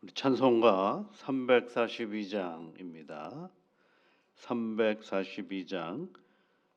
우리 찬송가 342장입니다. 342장.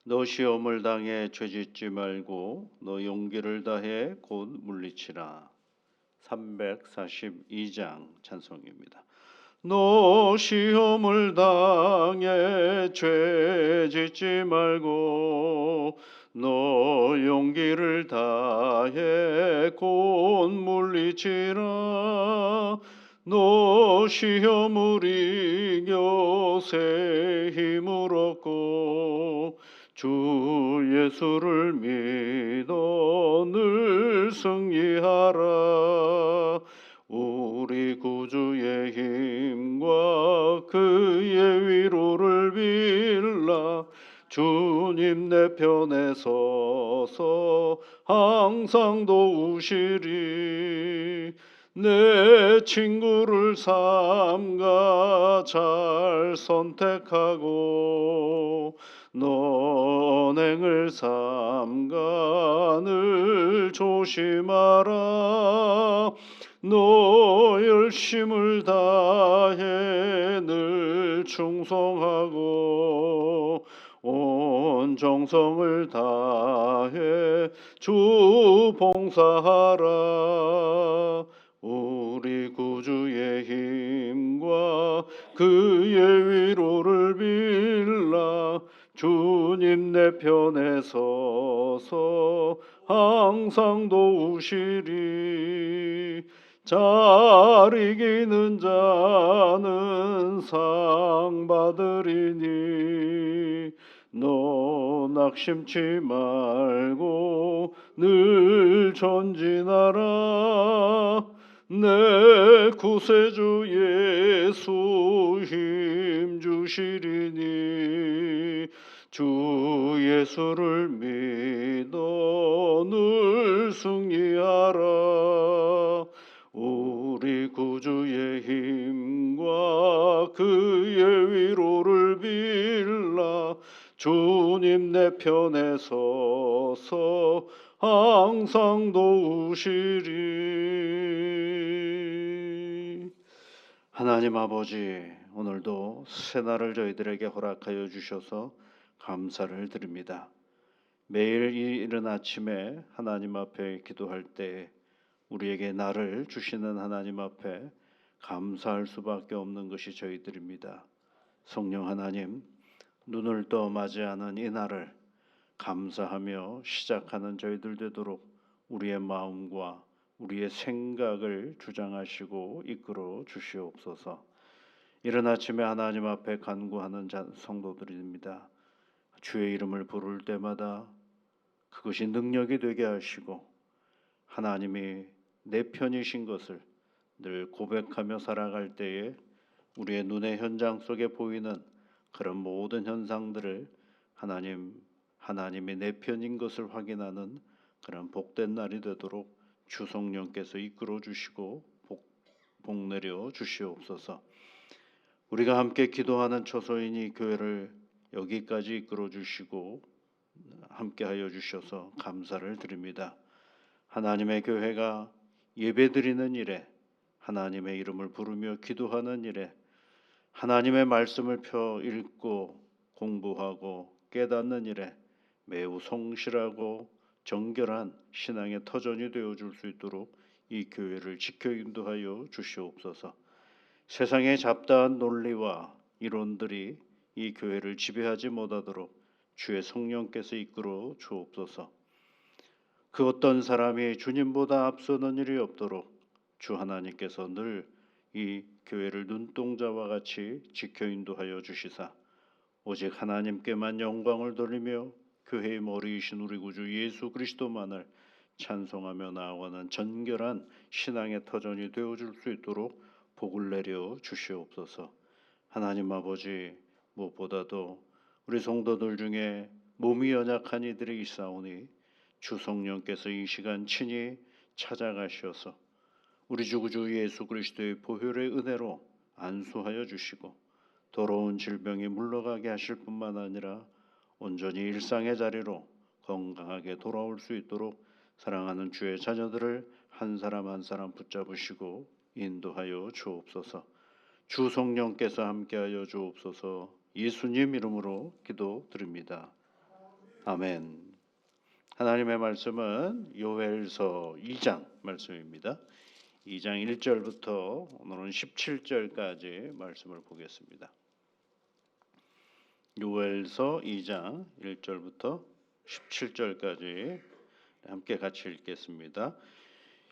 너 시험을 당해 죄짓지 말고 너 용기를 다해 곧 물리치라. 342장 찬송입니다. 너 시험을 당해 죄짓지 말고 너 용기를 다해 곧 물리치라. 너 시험을 이겨 새 힘을 얻고 주 예수를 믿어 늘 승리하라. 우리 구주의 힘과 그의 위로를 빌라. 주님 내 편에 서서 항상 도우시리. 내 친구를 삼가 잘 선택하고 언행을 삼가 늘 조심하라. 너 열심을 다해 늘 충성하고 온 정성을 다해 주 봉사하라. 우리 구주의 힘과 그의 위로를 빌라. 주님 내 편에 서서 항상 도우시리. 잘 이기는 자는 상 받으리니 너 낙심치 말고 늘 전진하라. 내 구세주 예수 힘 주시리니 주 예수를 믿어 늘 승리하라. 우리 구주의 힘과 그의 위로를 빌라. 주님 내 편에 서서 항상 도우시리. 하나님 아버지, 오늘도 새날을 저희들에게 허락하여 주셔서 감사를 드립니다. 매일 이른 아침에 하나님 앞에 기도할 때 우리에게 날을 주시는 하나님 앞에 감사할 수밖에 없는 것이 저희들입니다. 성령 하나님, 눈을 떠 맞이하는 이 날을 감사하며 시작하는 저희들 되도록 우리의 마음과 우리의 생각을 주장하시고 이끌어 주시옵소서. 이른 아침에 하나님 앞에 간구하는 성도들입니다. 주의 이름을 부를 때마다 그것이 능력이 되게 하시고 하나님이 내 편이신 것을 늘 고백하며 살아갈 때에 우리의 눈의 현장 속에 보이는 그런 모든 현상들을 하나님이 내 편인 것을 확인하는 그런 복된 날이 되도록 주 성령께서 이끌어 주시고 복 내려 주시옵소서. 우리가 함께 기도하는 처소인이 교회를 여기까지 이끌어 주시고 함께하여 주셔서 감사를 드립니다. 하나님의 교회가 예배드리는 일에, 하나님의 이름을 부르며 기도하는 일에, 하나님의 말씀을 펴 읽고 공부하고 깨닫는 일에 매우 성실하고 정결한 신앙의 터전이 되어줄 수 있도록 이 교회를 지켜 인도하여 주시옵소서. 세상의 잡다한 논리와 이론들이 이 교회를 지배하지 못하도록 주의 성령께서 이끌어 주옵소서. 그 어떤 사람이 주님보다 앞서는 일이 없도록 주 하나님께서 늘 이 교회를 눈동자와 같이 지켜 인도하여 주시사 오직 하나님께만 영광을 돌리며 교회의 머리이신 우리 구주 예수 그리스도만을 찬송하며 나아가는 정결한 신앙의 터전이 되어줄 수 있도록 복을 내려 주시옵소서. 하나님 아버지, 무엇보다도 우리 성도들 중에 몸이 연약한 이들이 있사오니 주 성령께서 이 시간 친히 찾아가셔서 우리 주 구주 예수 그리스도의 보혈의 은혜로 안수하여 주시고 더러운 질병이 물러가게 하실 뿐만 아니라 온전히 일상의 자리로 건강하게 돌아올 수 있도록 사랑하는 주의 자녀들을 한 사람 한 사람 붙잡으시고 인도하여 주옵소서. 주 성령께서 함께하여 주옵소서. 예수님 이름으로 기도드립니다. 아멘. 하나님의 말씀은 요엘서 2장 말씀입니다. 2장 1절부터 오늘은 17절까지 말씀을 보겠습니다. 요엘서 2장 1절부터 17절까지 함께 같이 읽겠습니다.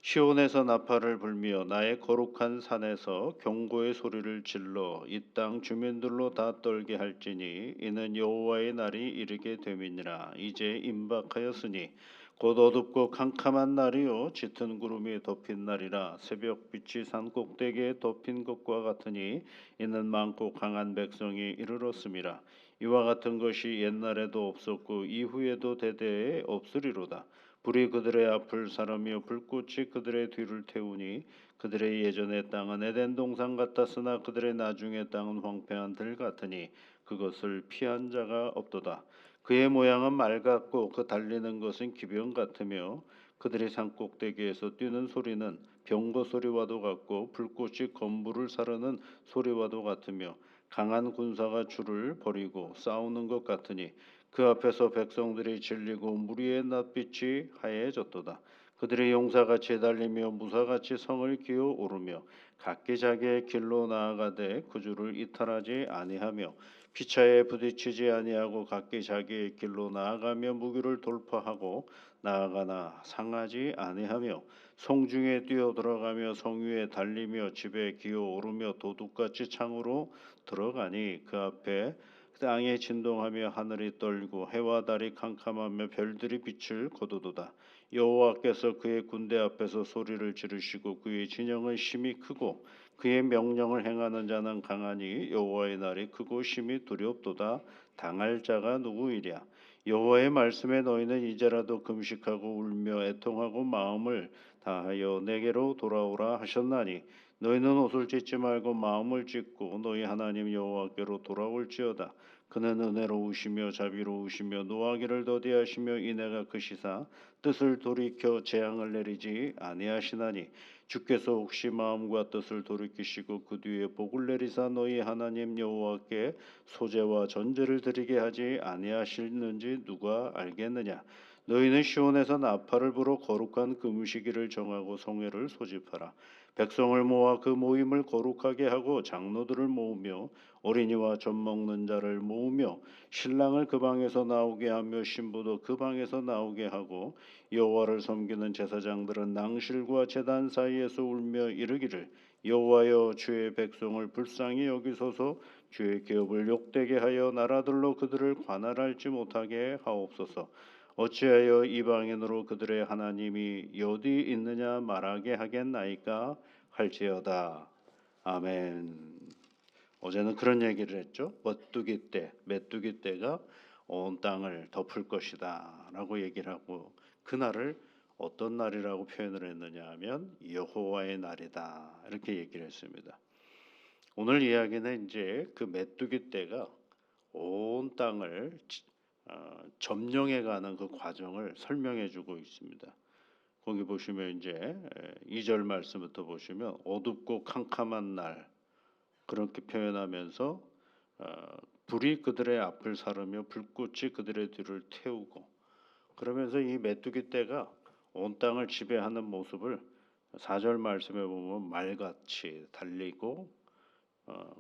시온에서 나팔을 불며 나의 거룩한 산에서 경고의 소리를 질러 이 땅 주민들로 다 떨게 할지니 이는 여호와의 날이 이르게 됨이니라. 이제 임박하였으니 곧 어둡고 캄캄한 날이요 짙은 구름이 덮인 날이라. 새벽빛이 산 꼭대기에 덮인 것과 같으니 이는 많고 강한 백성이 이르렀음이라. 이와 같은 것이 옛날에도 없었고 이후에도 대대에 없으리로다. 불이 그들의 앞을 사르며 불꽃이 그들의 뒤를 태우니 그들의 예전의 땅은 에덴 동산 같았으나 그들의 나중의 땅은 황폐한 들 같으니 그것을 피한 자가 없도다. 그의 모양은 말 같고 그 달리는 것은 기병 같으며 그들의 산꼭대기에서 뛰는 소리는 병거 소리와도 같고 불꽃이 건물을 사르는 소리와도 같으며 강한 군사가 줄을 버리고 싸우는 것 같으니 그 앞에서 백성들이 질리고 무리의 낯빛이 하얘졌도다. 그들의 용사같이 달리며 무사같이 성을 기어 오르며 각기 자기의 길로 나아가되 그 줄을 이탈하지 아니하며 피차에 부딪히지 아니하고 각기 자기의 길로 나아가며 무기를 돌파하고 나아가나 상하지 아니하며 성중에 뛰어 들어가며 성 위에 달리며 집에 기어 오르며 도둑같이 창으로 들어가니 그 앞에 땅이 진동하며 하늘이 떨고 해와 달이 캄캄하며 별들이 빛을 거두도다. 여호와께서 그의 군대 앞에서 소리를 지르시고 그의 진영은 심히 크고 그의 명령을 행하는 자는 강하니 여호와의 날이 크고 심히 두렵도다. 당할 자가 누구이랴. 여호와의 말씀에 너희는 이제라도 금식하고 울며 애통하고 마음을 다하여 내게로 돌아오라 하셨나니 너희는 옷을 찢지 말고 마음을 찢고 너희 하나님 여호와께로 돌아올지어다. 그는 은혜로우시며 자비로우시며 노하기를 더디하시며 인애가 크시사 뜻을 돌이켜 재앙을 내리지 아니하시나니 주께서 혹시 마음과 뜻을 돌이키시고 그 뒤에 복을 내리사 너희 하나님 여호와께 소제와 전제를 드리게 하지 아니하시는지 누가 알겠느냐. 너희는 시온에서 나팔을 불어 거룩한 금식일을 정하고 성회를 소집하라. 백성을 모아 그 모임을 거룩하게 하고 장로들을 모으며 어린이와 젖 먹는 자를 모으며 신랑을 그 방에서 나오게 하며 신부도 그 방에서 나오게 하고 여호와를 섬기는 제사장들은 낭실과 제단 사이에서 울며 이르기를 여호와여 주의 백성을 불쌍히 여기소서. 주의 기업을 욕되게 하여 나라들로 그들을 관할하지 못하게 하옵소서. 어찌하여 이방인으로 그들의 하나님이 어디 있느냐 말하게 하겠나이까 할지어다. 아멘. 어제는 그런 얘기를 했죠. 메뚜기 떼가 온 땅을 덮을 것이다 라고 얘기를 하고 그날을 어떤 날이라고 표현을 했느냐 하면 여호와의 날이다 이렇게 얘기를 했습니다. 오늘 이야기는 이제 그 메뚜기 떼가 온 땅을 점령해가는 그 과정을 설명해주고 있습니다. 거기 보시면 이제 2절 말씀부터 보시면 어둡고 캄캄한 날 그렇게 표현하면서 불이 그들의 앞을 사르며 불꽃이 그들의 뒤를 태우고 그러면서 이 메뚜기 떼가 온 땅을 지배하는 모습을 4절 말씀에 보면 말같이 달리고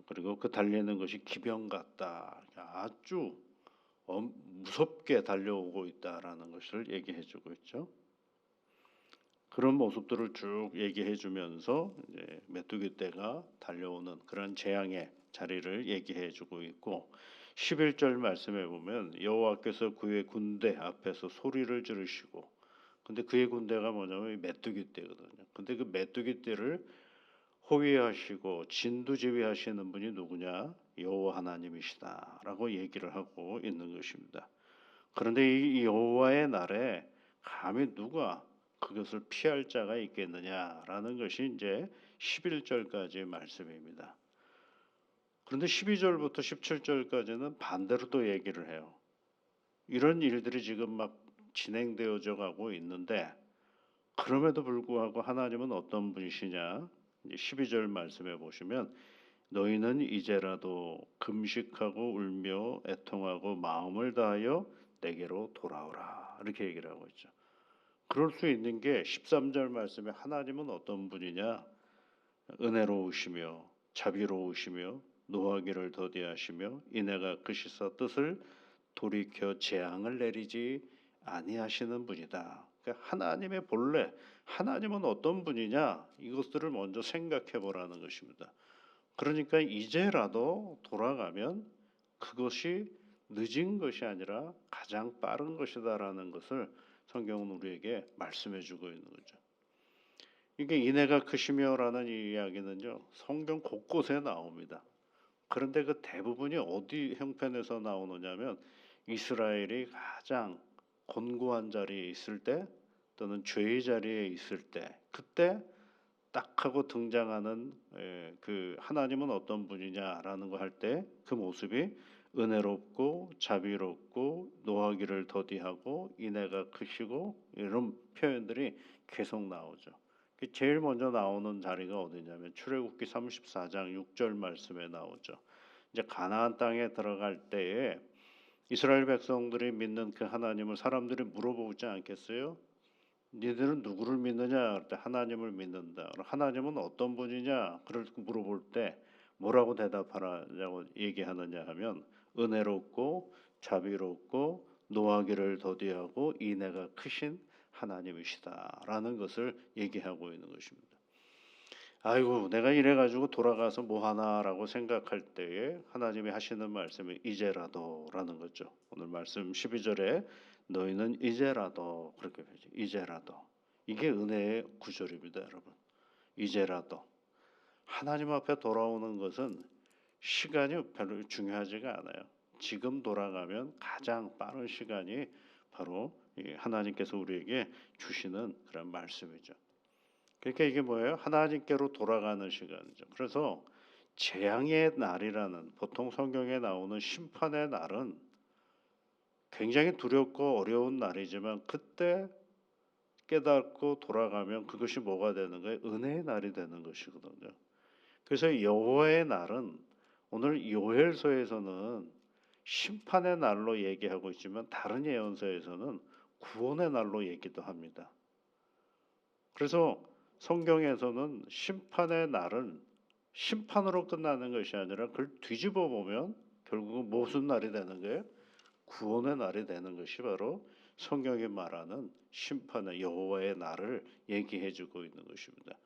그리고 그 달리는 것이 기병 같다. 아주 무섭게 달려오고 있다라는 것을 얘기해주고 있죠. 그런 모습들을 쭉 얘기해주면서 메뚜기 떼가 달려오는 그런 재앙의 자리를 얘기해주고 있고 11절 말씀에 보면 여호와께서 그의 군대 앞에서 소리를 지르시고 근데 그의 군대가 뭐냐면 메뚜기 떼거든요. 근데 그 메뚜기 떼를 호위하시고 진두지휘하시는 분이 누구냐? 여호와 하나님이시다라고 얘기를 하고 있는 것입니다. 그런데 이 여호와의 날에 감히 누가 그것을 피할 자가 있겠느냐라는 것이 이제 11절까지 말씀입니다. 그런데 12절부터 17절까지는 반대로 또 얘기를 해요. 이런 일들이 지금 막 진행되어져 가고 있는데 그럼에도 불구하고 하나님은 어떤 분이시냐? 이제 12절 말씀에 보시면 너희는 이제라도 금식하고 울며 애통하고 마음을 다하여 내게로 돌아오라 이렇게 얘기를 하고 있죠. 그럴 수 있는 게 13절 말씀에 하나님은 어떤 분이냐? 은혜로우시며 자비로우시며 노하기를 더디하시며 인애가 크시사 뜻을 돌이켜 재앙을 내리지 아니하시는 분이다. 그러니까 하나님의 본래 하나님은 어떤 분이냐? 이것들을 먼저 생각해 보라는 것입니다. 그러니까 이제라도 돌아가면 그것이 늦은 것이 아니라 가장 빠른 것이다라는 것을 성경은 우리에게 말씀해 주고 있는 거죠. 이게 인애가 크시며라는 이야기는요. 성경 곳곳에 나옵니다. 그런데 그 대부분이 어디 형편에서 나오느냐면 이스라엘이 가장 곤고한 자리에 있을 때 또는 죄의 자리에 있을 때 그때 딱 하고 등장하는 그 하나님은 어떤 분이냐라는 거 할 때 그 모습이 은혜롭고 자비롭고 노하기를 더디하고 인애가 크시고 이런 표현들이 계속 나오죠. 제일 먼저 나오는 자리가 어디냐면 출애굽기 34장 6절 말씀에 나오죠. 이제 가나안 땅에 들어갈 때에 이스라엘 백성들이 믿는 그 하나님을 사람들이 물어보지 않겠어요? 니들은 누구를 믿느냐? 그럴 때 하나님을 믿는다. 하나님은 어떤 분이냐? 그걸 물어볼 때 뭐라고 대답하라고 얘기하느냐 하면 은혜롭고 자비롭고 노하기를 더디하고 인애가 크신 하나님이시다라는 것을 얘기하고 있는 것입니다. 아이고 내가 이래가지고 돌아가서 뭐 하나라고 생각할 때에 하나님이 하시는 말씀이 이제라도라는 거죠. 오늘 말씀 12절에 너희는 이제라도 그렇게 되죠. 이제라도 이게 은혜의 구절입니다, 여러분. 이제라도 하나님 앞에 돌아오는 것은 시간이 별로 중요하지가 않아요. 지금 돌아가면 가장 빠른 시간이 바로 하나님께서 우리에게 주시는 그런 말씀이죠. 그러니까 이게 뭐예요? 하나님께로 돌아가는 시간이죠. 그래서 재앙의 날이라는 보통 성경에 나오는 심판의 날은 굉장히 두렵고 어려운 날이지만 그때 깨닫고 돌아가면 그것이 뭐가 되는 거예요? 은혜의 날이 되는 것이거든요. 그래서 여호와의 날은 오늘 요엘서에서는 심판의 날로 얘기하고 있지만 다른 예언서에서는 구원의 날로 얘기도 합니다. 그래서 성경에서는 심판의 날은 심판으로 끝나는 것이 아니라 그걸 뒤집어 보면 결국은 무슨 날이 되는 거예요? 구원의 날이 되는 것이 바로 성경이 말하는 심판의 여호와의 날을 얘기해 주고 있는 것입니다.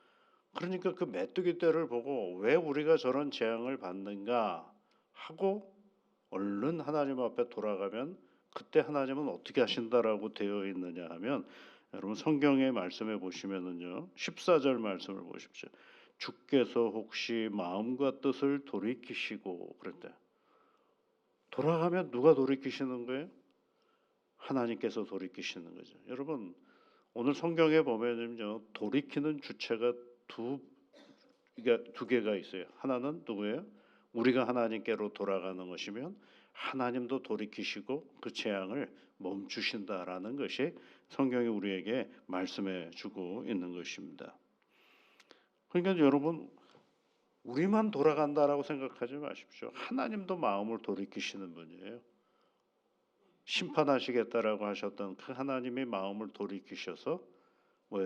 그러니까 그 메뚜기 떼를 보고 왜 우리가 저런 재앙을 받는가 하고 얼른 하나님 앞에 돌아가면 그때 하나님은 어떻게 하신다라고 되어 있느냐 하면 여러분 성경의 말씀에 보시면은요 14절 말씀을 보십시오. 주께서 혹시 마음과 뜻을 돌이키시고 그랬대. 돌아가면 누가 돌이키시는 거예요? 하나님께서 돌이키시는 거죠. 여러분 오늘 성경에 보면은요 돌이키는 주체가 두 개가 있어요. 하나는 누구예요? 우리가 하나님께로 돌아가는 것이면 하나님도 돌이키시고 그 재앙을 멈추신다라는 것이 성경이 우리에게 말씀해 주고 있는 것입니다. 그러니까 여러분 우리만 돌아간다라고 생각하지 마십시오. 하나님도 마음을 돌이키시는 분이에요. 심판하시겠다라고 하셨던 그 하나님의 마음을 돌이키셔서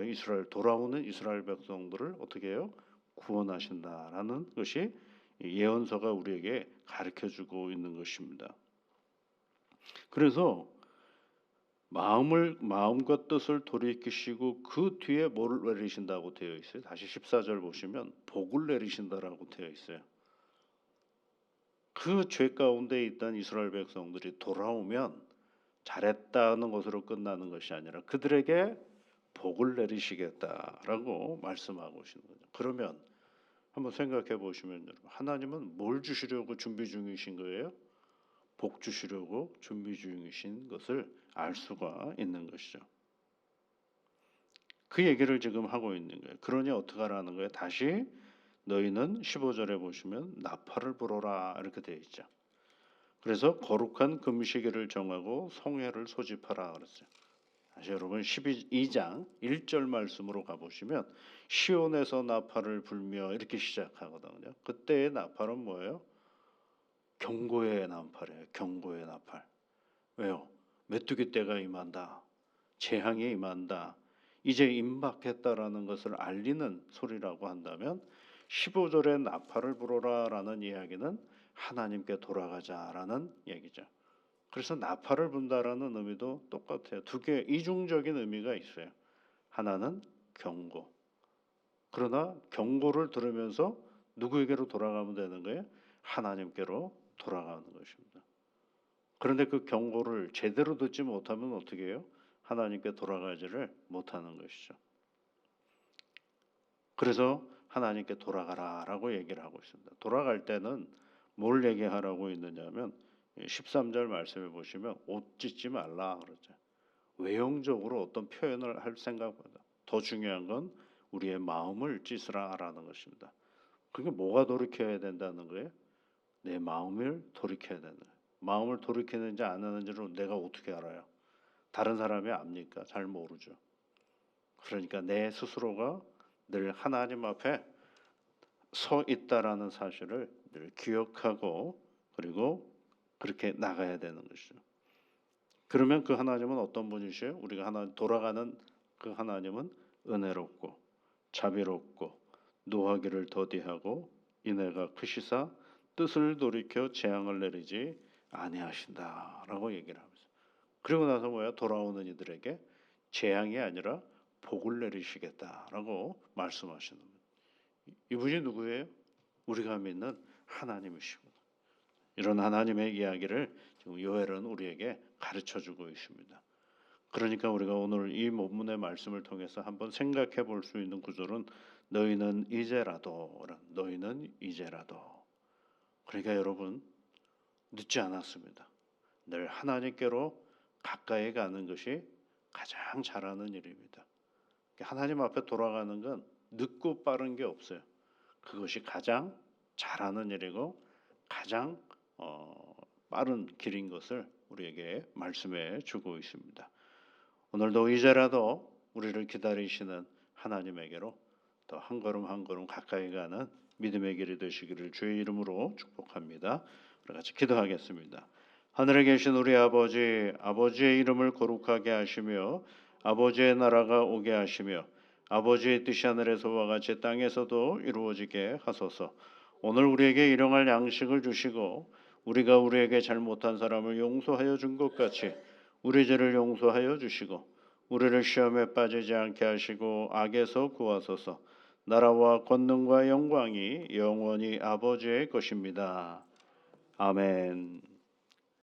이스라엘 돌아오는 이스라엘 백성들을 어떻게 해요? 구원하신다라는 것이 예언서가 우리에게 가르쳐주고 있는 것입니다. 그래서 마음과 뜻을 돌이키시고 그 뒤에 뭐를 내리신다고 되어 있어요? 다시 14절 보시면 복을 내리신다라고 되어 있어요. 그 죄 가운데 있던 이스라엘 백성들이 돌아오면 잘했다는 것으로 끝나는 것이 아니라 그들에게 복을 내리시겠다라고 말씀하고 계시는 거죠. 그러면 한번 생각해 보시면 여러분, 하나님은 뭘 주시려고 준비 중이신 거예요? 복 주시려고 준비 중이신 것을 알 수가 있는 것이죠. 그 얘기를 지금 하고 있는 거예요. 그러니 어떡하라는 거예요? 다시 너희는 15절에 보시면 나팔을 불어라 이렇게 되어 있죠. 그래서 거룩한 금식일을 정하고 성회를 소집하라 그랬어요. 다시 여러분 12장 1절 말씀으로 가보시면 시온에서 나팔을 불며 이렇게 시작하거든요. 그때의 나팔은 뭐예요? 경고의 나팔이에요. 경고의 나팔. 왜요? 메뚜기 때가 임한다. 재앙이 임한다. 이제 임박했다라는 것을 알리는 소리라고 한다면 15절에 나팔을 불어라라는 이야기는 하나님께 돌아가자라는 얘기죠. 그래서 나팔을 분다라는 의미도 똑같아요. 두 개 이중적인 의미가 있어요. 하나는 경고. 그러나 경고를 들으면서 누구에게로 돌아가면 되는 거예요? 하나님께로 돌아가는 것입니다. 그런데 그 경고를 제대로 듣지 못하면 어떻게 해요? 하나님께 돌아가지를 못하는 것이죠. 그래서 하나님께 돌아가라라고 얘기를 하고 있습니다. 돌아갈 때는 뭘 얘기하라고 있느냐면 13절 말씀해 보시면 옷 찢지 말라 그러죠. 외형적으로 어떤 표현을 할 생각보다 더 중요한 건 우리의 마음을 찢으라라는 것입니다. 그게 뭐가 돌이켜야 된다는 거예요? 내 마음을 돌이켜야 된다. 마음을 돌이키는지 안 하는지를 내가 어떻게 알아요? 다른 사람이 압니까? 잘 모르죠. 그러니까 내 스스로가 늘 하나님 앞에 서 있다라는 사실을 늘 기억하고 그리고 그렇게 나가야 되는 것이죠. 그러면 그 하나님은 어떤 분이시요? 우리가 하나 돌아가는 그 하나님은 은혜롭고 자비롭고 노하기를 더디하고 인애가 크시사 뜻을 돌이켜 재앙을 내리지 아니하신다라고 얘기를 하면서 그리고 나서 뭐야? 돌아오는 이들에게 재앙이 아니라 복을 내리시겠다라고 말씀하시는 거예요. 이분이 누구예요? 우리가 믿는 하나님이시구나. 이런 하나님의 이야기를 지금 요엘은 우리에게 가르쳐주고 있습니다. 그러니까 우리가 오늘 이 본문의 말씀을 통해서 한번 생각해 볼 수 있는 구절은 너희는 이제라도 그러니까 여러분 늦지 않았습니다. 늘 하나님께로 가까이 가는 것이 가장 잘하는 일입니다. 하나님 앞에 돌아가는 건 늦고 빠른 게 없어요. 그것이 가장 잘하는 일이고 가장 빠른 길인 것을 우리에게 말씀해 주고 있습니다. 오늘도 이제라도 우리를 기다리시는 하나님에게로 더 한 걸음 한 걸음 가까이 가는 믿음의 길이 되시기를 주의 이름으로 축복합니다. 우리 같이 기도하겠습니다. 하늘에 계신 우리 아버지, 아버지의 이름을 거룩하게 하시며 아버지의 나라가 오게 하시며 아버지의 뜻이 하늘에서와 같이 땅에서도 이루어지게 하소서. 오늘 우리에게 일용할 양식을 주시고 우리가 우리에게 잘못한 사람을 용서하여 준 것 같이 우리 죄를 용서하여 주시고 우리를 시험에 빠지지 않게 하시고 악에서 구하소서. 나라와 권능과 영광이 영원히 아버지의 것입니다. 아멘.